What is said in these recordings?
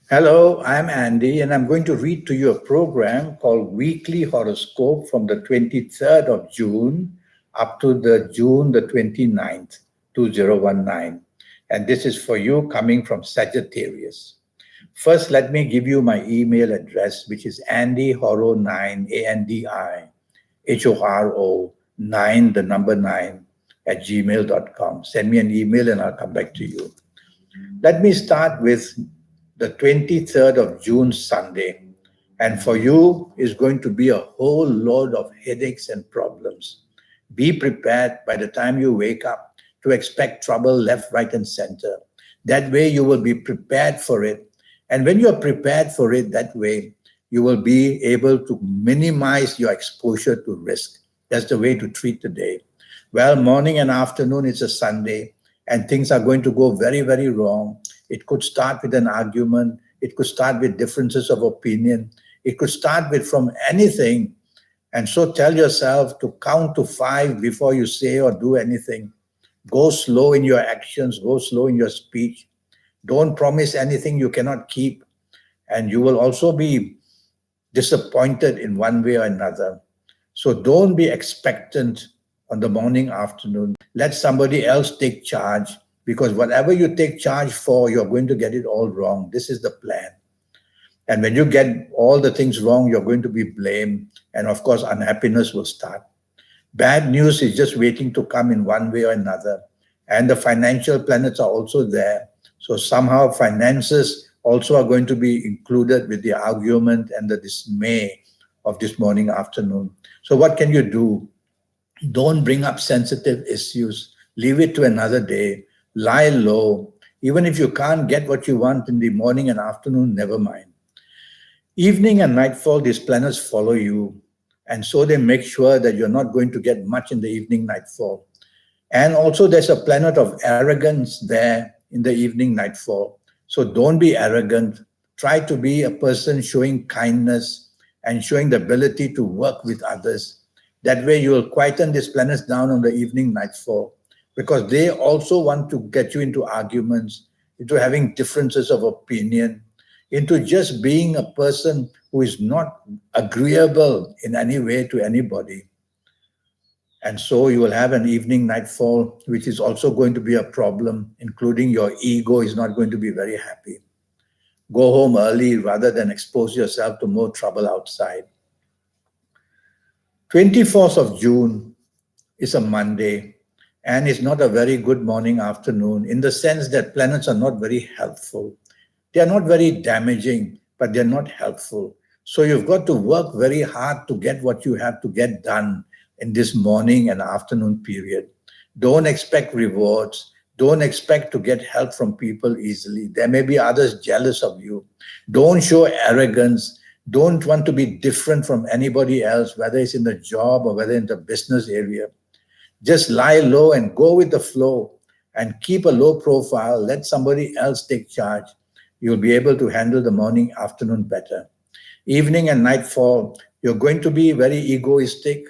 Hello, I'm Andy, and I'm going to read to you a program called Weekly Horoscope from the 23rd of June up to the June the 29th, 2019. And this is for you coming from Sagittarius. First, let me give you my email address, which is andyhoro9, ANDIHORO 9, the number 9, at gmail.com. Send me an email and I'll come back to you. Let me start with the 23rd of June, Sunday. And for you is going to be a whole load of headaches and problems. Be prepared by the time you wake up to expect trouble left, right, and center. That way you will be prepared for it. And when you're prepared for it that way, you will be able to minimize your exposure to risk. That's the way to treat the day. Well, morning and afternoon is a Sunday, and things are going to go very, very wrong. It could start with an argument. It could start with differences of opinion. It could start with from anything. And so tell yourself to count to five before you say or do anything. Go slow in your actions. Go slow in your speech. Don't promise anything you cannot keep. And you will also be disappointed in one way or another. So don't be expectant on the morning, afternoon. Let somebody else take charge because whatever you take charge for, you're going to get it all wrong. This is the plan. And when you get all the things wrong, you're going to be blamed. And of course, unhappiness will start. Bad news is just waiting to come in one way or another. And the financial planets are also there. So somehow finances also are going to be included with the argument and the dismay of this morning, afternoon. So what can you do? Don't bring up sensitive issues. Leave it to another day. Lie low. Even if you can't get what you want in the morning and afternoon, never mind. Evening and nightfall, these planets follow you. And so they make sure that you're not going to get much in the evening nightfall. And also, there's a planet of arrogance there in the evening nightfall. So don't be arrogant. Try to be a person showing kindness and showing the ability to work with others. That way, you will quieten these planets down on the evening nightfall because they also want to get you into arguments, into having differences of opinion, into just being a person who is not agreeable in any way to anybody. And so you will have an evening nightfall, which is also going to be a problem, including your ego is not going to be very happy. Go home early rather than expose yourself to more trouble outside. 24th of June is a Monday and it's not a very good morning afternoon in the sense that planets are not very helpful. They are not very damaging, but they're not helpful. So you've got to work very hard to get what you have to get done in this morning and afternoon period. Don't expect rewards. Don't expect to get help from people easily. There may be others jealous of you. Don't show arrogance. Don't want to be different from anybody else, whether it's in the job or whether in the business area. Just lie low and go with the flow and keep a low profile. Let somebody else take charge. You'll be able to handle the morning, afternoon better. Evening and nightfall, you're going to be very egoistic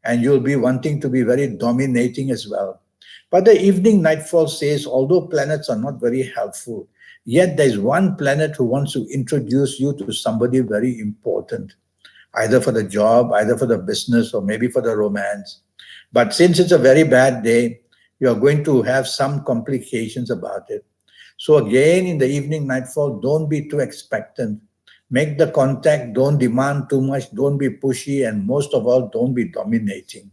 and you'll be wanting to be very dominating as well. But the evening nightfall says, although planets are not very helpful, yet there's one planet who wants to introduce you to somebody very important, either for the job, either for the business, or maybe for the romance. But since it's a very bad day, you're going to have some complications about it. So again, in the evening nightfall, don't be too expectant. Make the contact, don't demand too much, don't be pushy, and most of all, don't be dominating.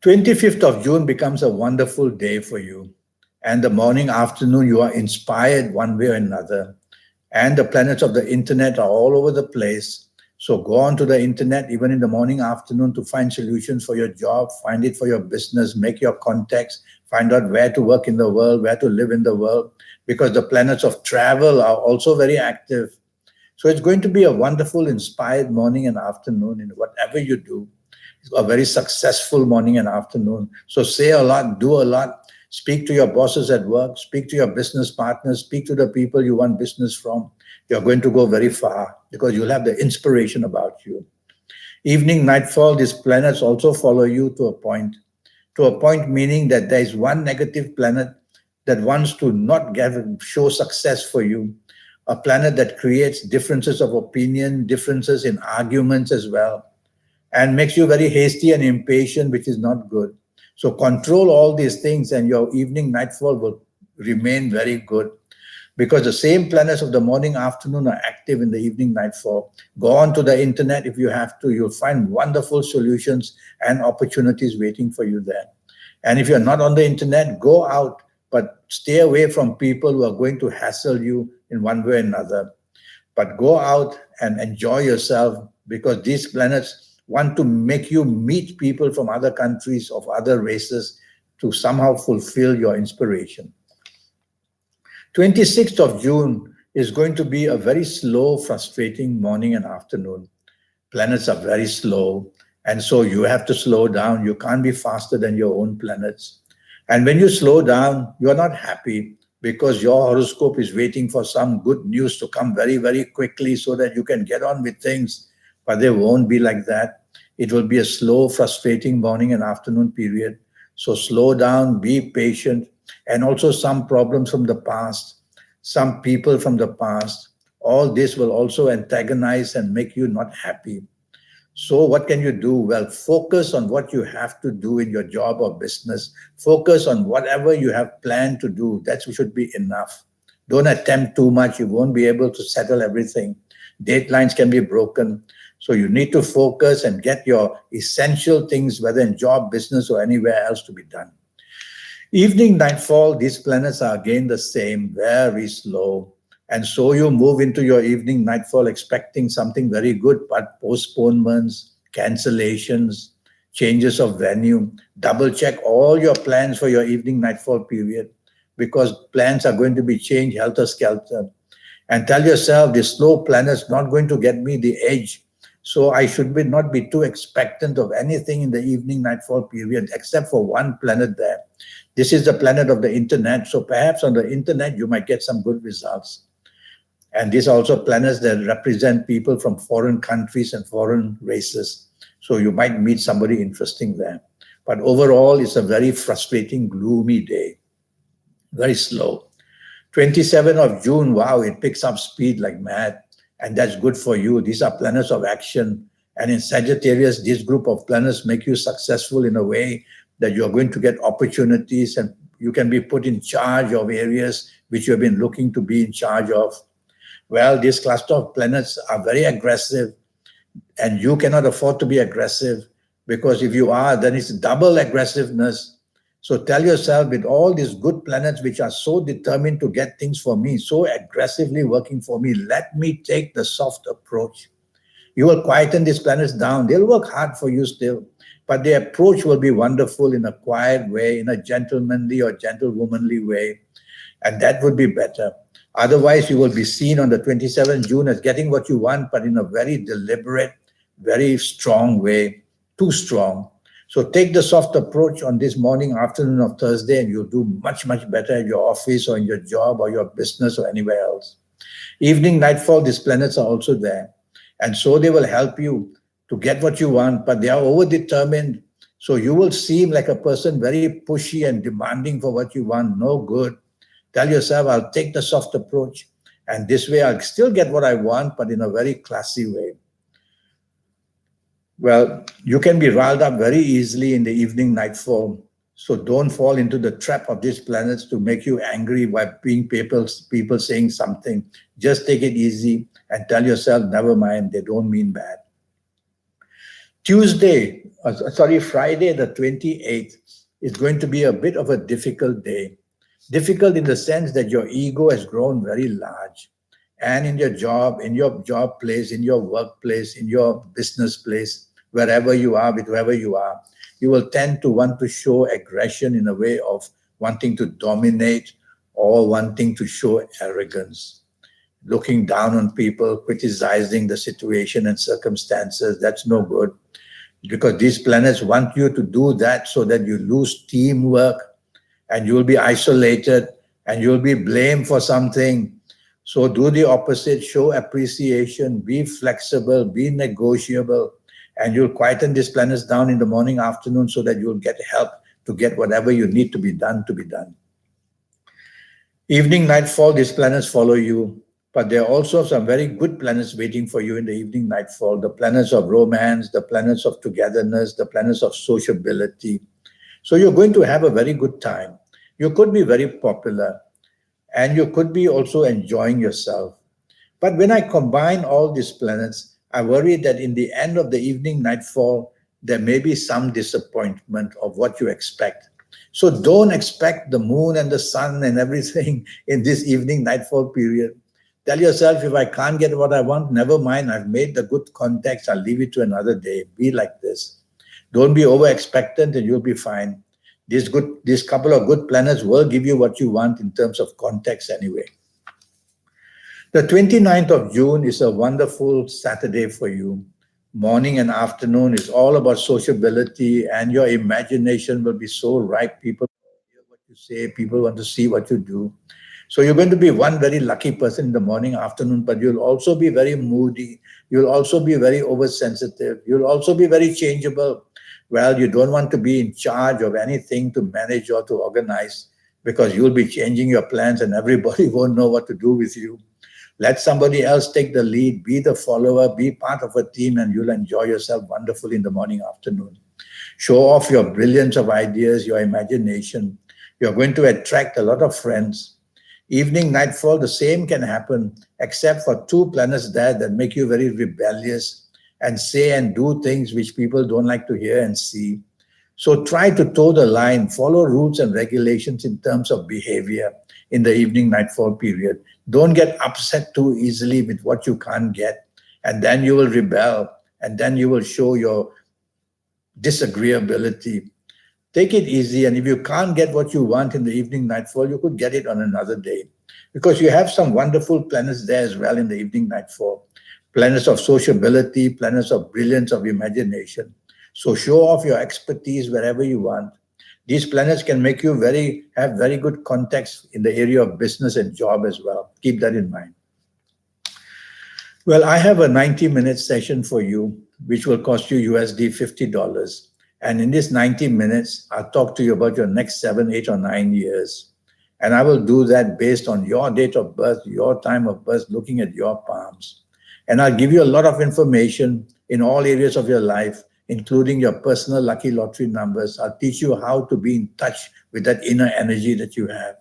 25th of June becomes a wonderful day for you. And the morning, afternoon, you are inspired one way or another. And the planets of the internet are all over the place. So go on to the internet, even in the morning, afternoon, to find solutions for your job, find it for your business, make your contacts, find out where to work in the world, where to live in the world, because the planets of travel are also very active. So it's going to be a wonderful, inspired morning and afternoon in whatever you do. It's a very successful morning and afternoon. So say a lot, do a lot, speak to your bosses at work, speak to your business partners, speak to the people you want business from. You're going to go very far because you'll have the inspiration about you. Evening, nightfall, these planets also follow you to a point. To a point meaning that there is one negative planet that wants to not show success for you. a planet that creates differences of opinion, differences in arguments as well, and makes you very hasty and impatient, which is not good. So control all these things and your evening nightfall will remain very good, because the same planets of the morning afternoon are active in the evening nightfall. Go on to the internet if you have to. You'll find wonderful solutions and opportunities waiting for you there. And if you're not on the internet, go out, but stay away from people who are going to hassle you in one way or another. But go out and enjoy yourself, because these planets want to make you meet people from other countries, of other races, to somehow fulfill your inspiration. 26th of June is going to be a very slow, frustrating morning and afternoon. Planets are very slow, and so you have to slow down. You can't be faster than your own planets. And when you slow down, you're not happy, because your horoscope is waiting for some good news to come very, very quickly so that you can get on with things. But they won't be like that. It will be a slow, frustrating morning and afternoon period. So slow down, be patient, and also some problems from the past, some people from the past. All this will also antagonize and make you not happy. So what can you do? Well, focus on what you have to do in your job or business. Focus on whatever you have planned to do. That should be enough. Don't attempt too much. You won't be able to settle everything. Deadlines can be broken. So you need to focus and get your essential things, whether in job, business, or anywhere else, to be done. Evening nightfall, these planets are again the same, very slow. And so you move into your evening nightfall expecting something very good, but postponements, cancellations, changes of venue. Double check all your plans for your evening nightfall period, because plans are going to be changed helter-skelter. And tell yourself, this slow planet's not going to get me the edge. So I should not be too expectant of anything in the evening nightfall period, except for one planet there. This is the planet of the internet. So perhaps on the internet, you might get some good results. And these are also planets that represent people from foreign countries and foreign races. So you might meet somebody interesting there. But overall, it's a very frustrating, gloomy day. Very slow. 27th of June, wow, it picks up speed like mad. And that's good for you. These are planets of action. And in Sagittarius, this group of planets make you successful in a way that you're going to get opportunities, and you can be put in charge of areas which you've been looking to be in charge of. Well, this cluster of planets are very aggressive, and you cannot afford to be aggressive, because if you are, then it's double aggressiveness. So tell yourself, with all these good planets which are so determined to get things for me, so aggressively working for me, let me take the soft approach. You will quieten these planets down. They'll work hard for you still, but the approach will be wonderful in a quiet way, in a gentlemanly or gentlewomanly way, and that would be better. Otherwise, you will be seen on the 27th June as getting what you want, but in a very deliberate, very strong way, too strong. So take the soft approach on this morning, afternoon of Thursday, and you'll do much, much better at your office or in your job or your business or anywhere else. Evening, nightfall, these planets are also there. And so they will help you to get what you want, but they are over-determined. So you will seem like a person very pushy and demanding for what you want. No good. Tell yourself, I'll take the soft approach, and this way I'll still get what I want, but in a very classy way. Well, you can be riled up very easily in the evening nightfall. So don't fall into the trap of these planets to make you angry by being people saying something. Just take it easy and tell yourself, never mind, they don't mean bad. Friday the 28th is going to be a bit of a difficult day. Difficult in the sense that your ego has grown very large. And in your job place, in your workplace, in your business place, wherever you are, with whoever you are, you will tend to want to show aggression in a way of wanting to dominate or wanting to show arrogance. Looking down on people, criticizing the situation and circumstances, that's no good. Because these planets want you to do that so that you lose teamwork and you'll be isolated and you'll be blamed for something. So do the opposite, show appreciation, be flexible, be negotiable, and you'll quieten these planets down in the morning, afternoon, so that you'll get help to get whatever you need to be done to be done. Evening, nightfall, these planets follow you, but there are also some very good planets waiting for you in the evening nightfall. The planets of romance, the planets of togetherness, the planets of sociability. So you're going to have a very good time. You could be very popular, and you could be also enjoying yourself. But when I combine all these planets, I worry that in the end of the evening nightfall, there may be some disappointment of what you expect. So don't expect the moon and the sun and everything in this evening nightfall period. Tell yourself, if I can't get what I want, never mind. I've made the good contacts. I'll leave it to another day. Be like this. Don't be over expectant and you'll be fine. This couple of good planets will give you what you want in terms of context anyway. The 29th of June is a wonderful Saturday for you. Morning and afternoon is all about sociability, and your imagination will be so ripe. People hear what you say, people want to see what you do. So you're going to be one very lucky person in the morning, afternoon, but you'll also be very moody. You'll also be very oversensitive. You'll also be very changeable. Well, you don't want to be in charge of anything to manage or to organize, because you'll be changing your plans and everybody won't know what to do with you. Let somebody else take the lead, be the follower, be part of a team, and you'll enjoy yourself wonderfully in the morning, afternoon. Show off your brilliance of ideas, your imagination. You're going to attract a lot of friends. Evening, nightfall, the same can happen, except for two planets there that make you very rebellious and say and do things which people don't like to hear and see. So try to toe the line, follow rules and regulations in terms of behavior in the evening nightfall period. Don't get upset too easily with what you can't get, and then you will rebel, and then you will show your disagreeability. Take it easy, and if you can't get what you want in the evening nightfall, you could get it on another day, because you have some wonderful planets there as well in the evening nightfall. Planets of sociability, planets of brilliance, of imagination. So show off your expertise wherever you want. These planets can make you have very good context in the area of business and job as well. Keep that in mind. Well, I have a 90-minute session for you, which will cost you USD $50. And in this 90 minutes, I'll talk to you about your next 7, 8, or 9 years. And I will do that based on your date of birth, your time of birth, looking at your palms. And I'll give you a lot of information in all areas of your life, including your personal lucky lottery numbers. I'll teach you how to be in touch with that inner energy that you have,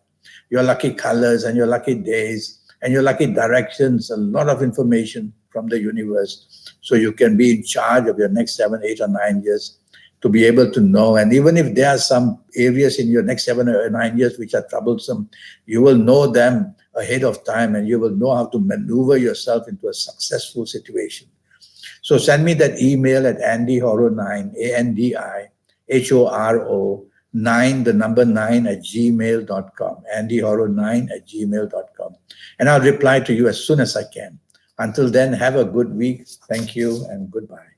your lucky colors and your lucky days and your lucky directions, a lot of information from the universe, so you can be in charge of your next 7, 8, or 9 years, to be able to know. And even if there are some areas in your next 7 or 9 years which are troublesome, you will know them ahead of time, and you will know how to maneuver yourself into a successful situation. So send me that email at andyhoro9, ANDIHORO 9, the number 9 at gmail.com, andyhoro9 at gmail.com. And I'll reply to you as soon as I can. Until then, have a good week. Thank you and goodbye.